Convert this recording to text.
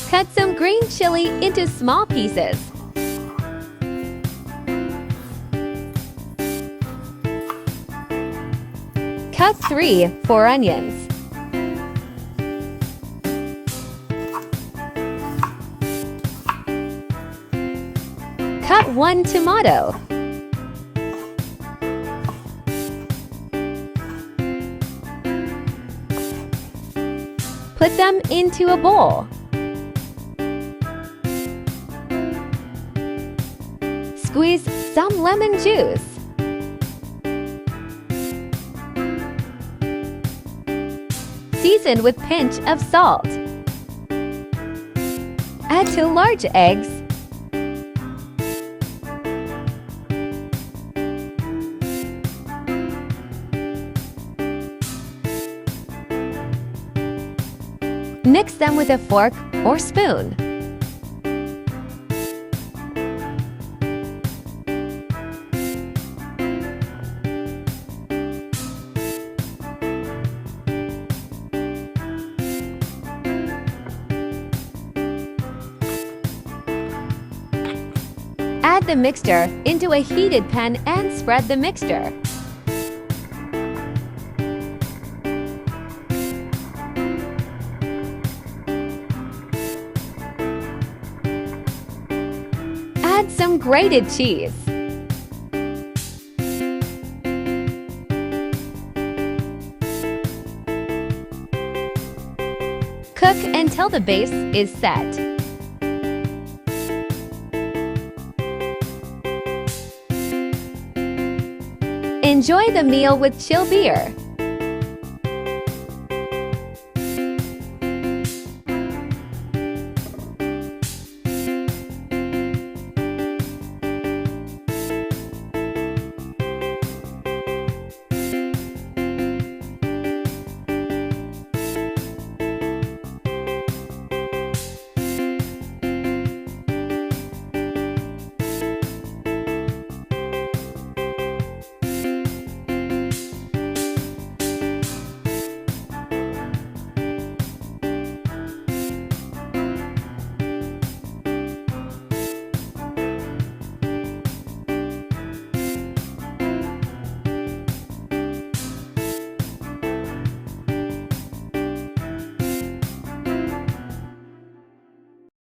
Cut some green chili into small pieces. Cut 4 onions. Cut 1 tomato. Put them into a bowl. Squeeze some lemon juice. Season with pinch of salt. Add 2 large eggs. Mix them with a fork or spoon. Add the mixture into a heated pan and spread the mixture. Add some grated cheese. Cook until the base is set. Enjoy the meal with chill beer.